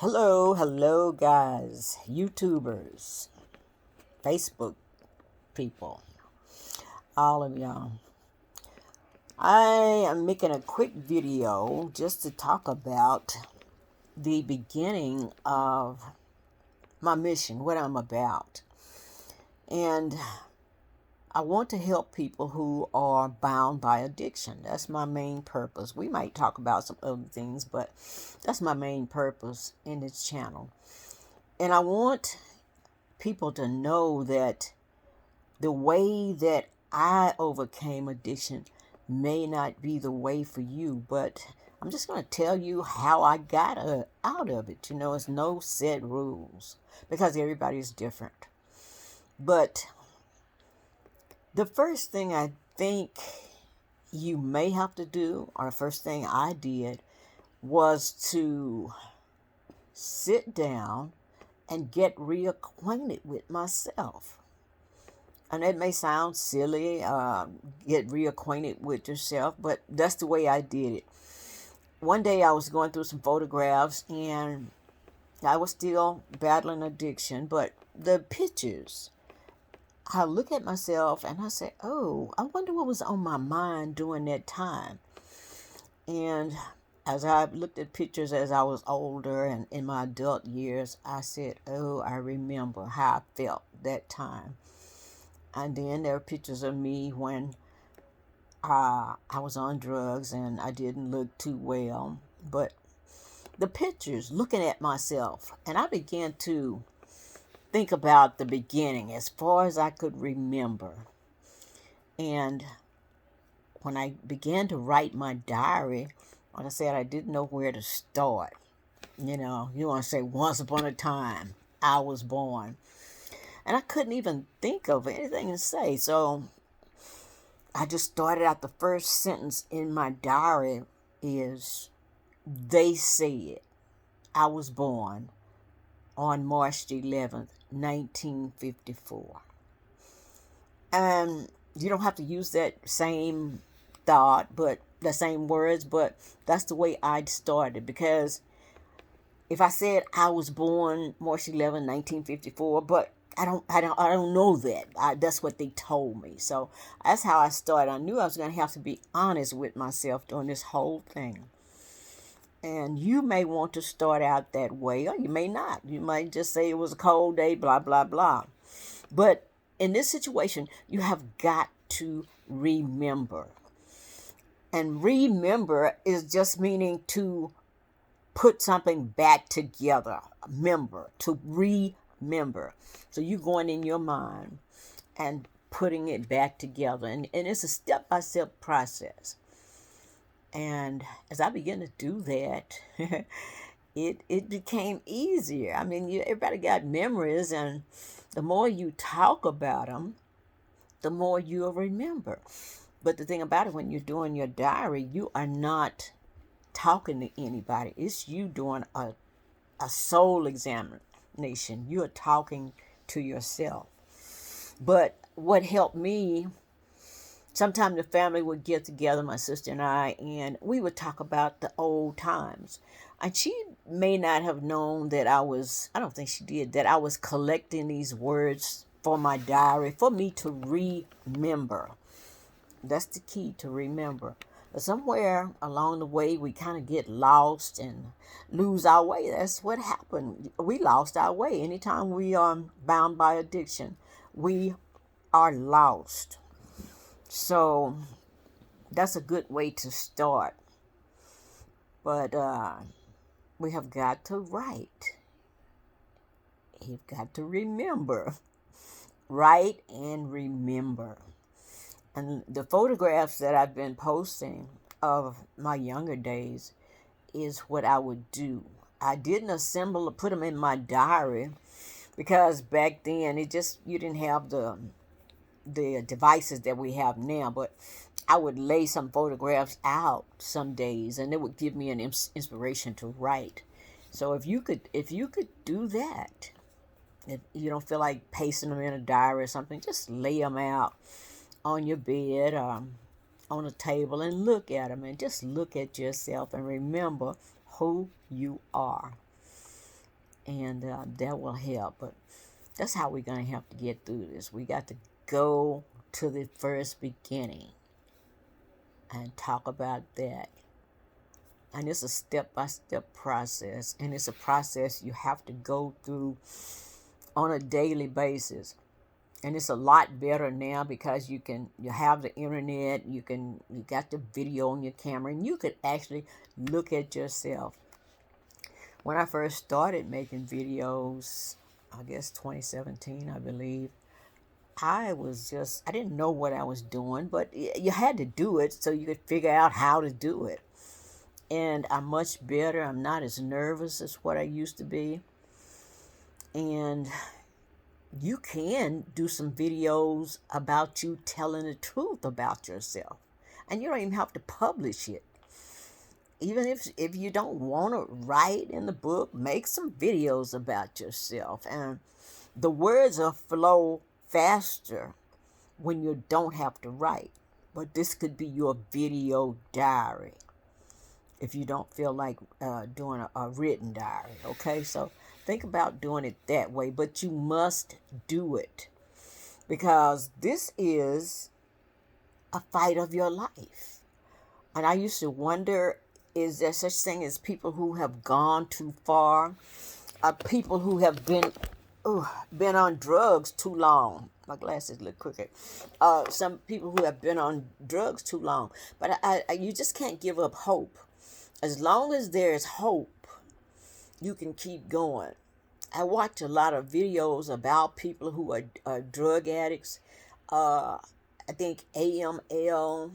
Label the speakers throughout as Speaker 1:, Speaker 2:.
Speaker 1: Hello, guys, YouTubers, Facebook people, all of y'all. I am making a quick video just to talk about the beginning of my mission, what I'm about. And I want to help people who are bound by addiction. That's my main purpose. We might talk about some other things, but that's my main purpose in this channel. And I want people to know that the way that I overcame addiction may not be the way for you, but I'm just going to tell you how I got out of it. It's no set rules because everybody's different. But the first thing I think you may have to do, or the first thing I did, was to sit down and get reacquainted with myself. And it may sound silly, get reacquainted with yourself, but that's the way I did it. One day I was going through some photographs and I was still battling addiction, but the pictures, I look at myself and I say, oh, I wonder what was on my mind during that time. And as I looked at pictures as I was older and in my adult years, I said, oh, I remember how I felt that time. And then there are pictures of me when I was on drugs and I didn't look too well. But the pictures, looking at myself, and I began to think about the beginning as far as I could remember. And when I began to write my diary, like I said, I didn't know where to start. You want to say, once upon a time, I was born. And I couldn't even think of anything to say. So I just started out, the first sentence in my diary is, they said I was born on March 11th, 1954. And you don't have to use that same thought, but the same words, but that's the way I started. Because if I said I was born March 11th, 1954, but I don't know that. That's what they told me. So that's how I started. I knew I was going to have to be honest with myself during this whole thing. And you may want to start out that way, or you may not. You might just say it was a cold day, blah, blah, blah. But in this situation, you have got to remember. And remember is just meaning to put something back together. To remember. So you're going in your mind and putting it back together. And it's a step-by-step process. And as I began to do that, it became easier. I mean, everybody got memories, and the more you talk about them, the more you'll remember. But the thing about it, when you're doing your diary, you are not talking to anybody. It's you doing a soul examination. You're talking to yourself. But what helped me, sometimes the family would get together, my sister and I, and we would talk about the old times. And she may not have known that I don't think she did, that I was collecting these words for my diary for me to remember. That's the key, to remember. But somewhere along the way, we kind of get lost and lose our way. That's what happened. We lost our way. Anytime we are bound by addiction, we are lost. So that's a good way to start. But we have got to write. You've got to remember. Write and remember. And the photographs that I've been posting of my younger days is what I would do. I didn't assemble or put them in my diary because back then you didn't have the devices that we have now. But I would lay some photographs out some days, and it would give me an inspiration to write. So if you could do that, if you don't feel like pasting them in a diary or something, just lay them out on your bed or on a table and look at them, and just look at yourself and remember who you are. and that will help. But that's how we're going to have to get through this. We got to go to the first beginning and talk about that. And it's a step-by-step process, and it's a process you have to go through on a daily basis. And it's a lot better now because you have the internet, you got the video on your camera, and you could actually look at yourself. When I first started making videos, I guess 2017, I believe, I didn't know what I was doing, but you had to do it so you could figure out how to do it. And I'm much better. I'm not as nervous as what I used to be. And you can do some videos about you telling the truth about yourself. And you don't even have to publish it. Even if you don't want to write in the book, make some videos about yourself. And the words will flow faster when you don't have to write. But this could be your video diary if you don't feel like doing a written diary. Okay, so think about doing it that way, but you must do it because this is a fight of your life. And I used to wonder, is there such thing as people who have gone too far? People who have been on drugs too long. My glasses look crooked. Some people who have been on drugs too long. But you just can't give up hope. As long as there's hope, you can keep going. I watch a lot of videos about people who are drug addicts. I think AML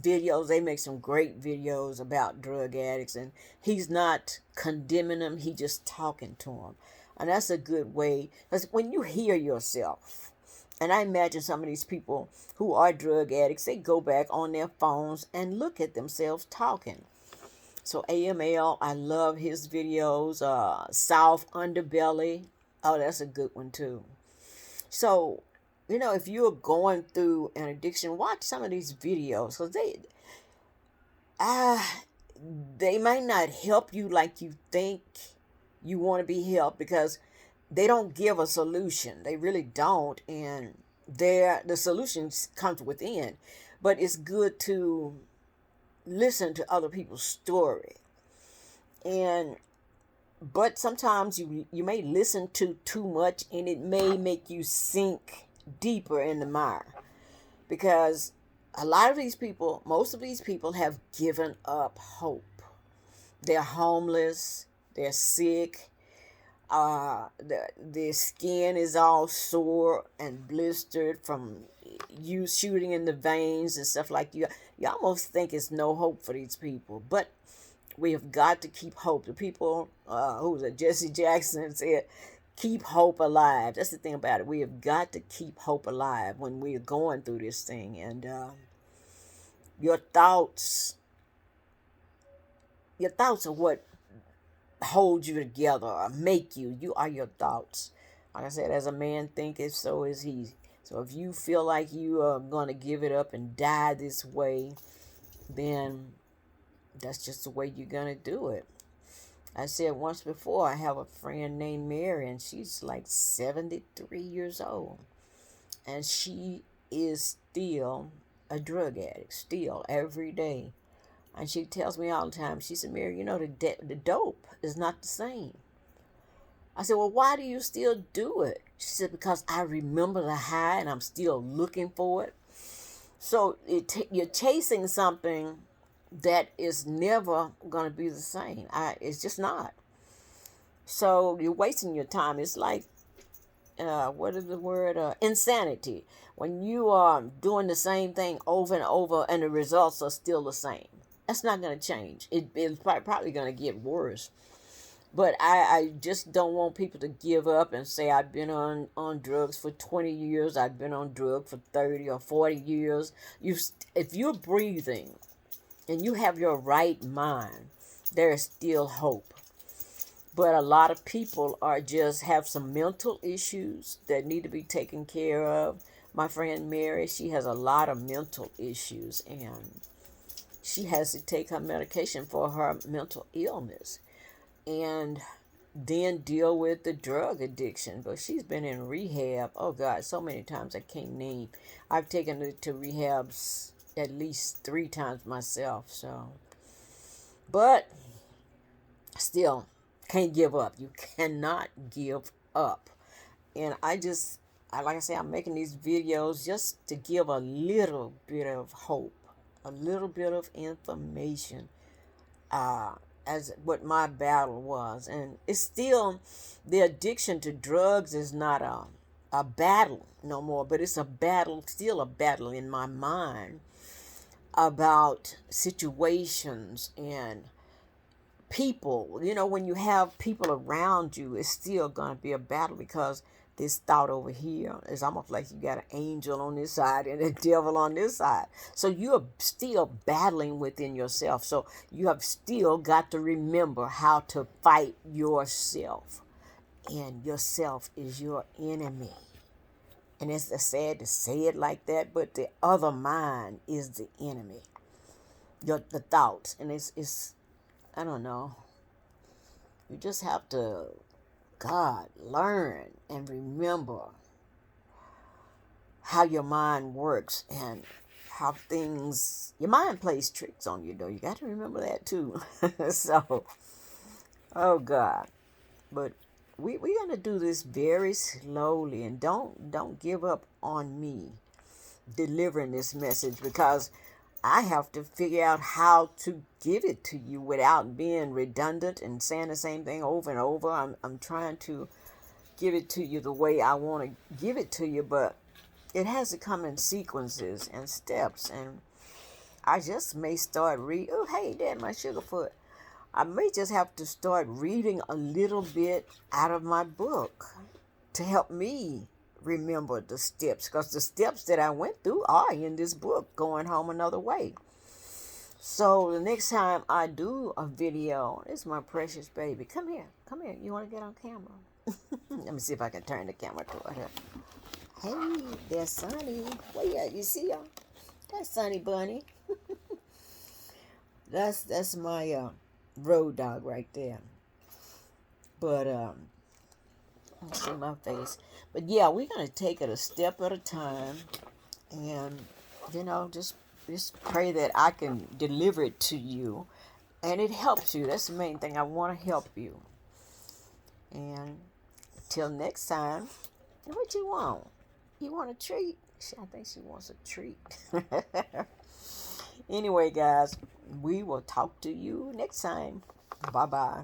Speaker 1: videos, they make some great videos about drug addicts, and he's not condemning them, he's just talking to them. And that's a good way, because when you hear yourself, and I imagine some of these people who are drug addicts, they go back on their phones and look at themselves talking. So AML, I love his videos. South Underbelly, oh, that's a good one too. So, if you're going through an addiction, watch some of these videos, because they might not help you like you think you want to be helped, because they don't give a solution. They really don't, and the solution comes within. But it's good to listen to other people's story, but sometimes you may listen to too much, and it may make you sink deeper in the mire, because a lot of these people, most of these people, have given up hope. They're homeless, they're sick, their skin is all sore and blistered from you shooting in the veins and stuff like you almost think it's no hope for these people. But we have got to keep hope. The people, who was it, Jesse Jackson said, keep hope alive. That's the thing about it. We have got to keep hope alive when we're going through this thing. And your thoughts are what hold you together or make you. You are your thoughts. Like I said, as a man thinketh, so is he. So if you feel like you are going to give it up and die this way, then that's just the way you're going to do it. I said once before, I have a friend named Mary, and she's like 73 years old. And she is still a drug addict, still, every day. And she tells me all the time, she said, Mary, the dope is not the same. I said, well, why do you still do it? She said, because I remember the high and I'm still looking for it. So you're chasing something that is never going to be the same. It's just not. So you're wasting your time. It's like, what is the word? Insanity. When you are doing the same thing over and over and the results are still the same. That's not going to change. It's probably going to get worse. But I just don't want people to give up and say, I've been on drugs for 20 years. I've been on drugs for 30 or 40 years. If you're breathing and you have your right mind, there is still hope. But a lot of people have some mental issues that need to be taken care of. My friend Mary, she has a lot of mental issues, and she has to take her medication for her mental illness. And then deal with the drug addiction. But she's been in rehab. Oh God, so many times I can't name. I've taken her to rehabs at least 3 times myself. So, but still can't give up. You cannot give up. And like I say, I'm making these videos just to give a little bit of hope, a little bit of information, as what my battle was. And it's still, the addiction to drugs is not a battle no more, but it's a battle, still a battle in my mind about situations and people. When you have people around you, it's still going to be a battle, because this thought over here is almost like you got an angel on this side and a devil on this side. So you're still battling within yourself. So you have still got to remember how to fight yourself. And yourself is your enemy. And it's sad to say it like that, but the other mind is the enemy. The thoughts. And it's I don't know. You just have to, God, learn and remember how your mind works and how your mind plays tricks on you, though. You got to remember that too. So, oh God. But we're going to do this very slowly, and don't give up on me delivering this message, because I have to figure out how to give it to you without being redundant and saying the same thing over and over. I'm trying to give it to you the way I want to give it to you, but it has to come in sequences and steps. And I just may start oh, hey, Dad, my Sugarfoot. I may just have to start reading a little bit out of my book to help me remember the steps, because the steps that I went through are in this book, Going Home Another Way. So the next time I do a video, it's my precious baby. Come here. You want to get on camera? Let me see if I can turn the camera toward her. Hey, there's Sonny. Where you at? You see her? That's Sonny Bunny. That's my road dog right there. But see my face. But yeah, we're gonna take it a step at a time, and just pray that I can deliver it to you, and it helps you. That's the main thing. I want to help you. And till next time, what you want? You want a treat? I think she wants a treat. Anyway, guys, we will talk to you next time. Bye bye.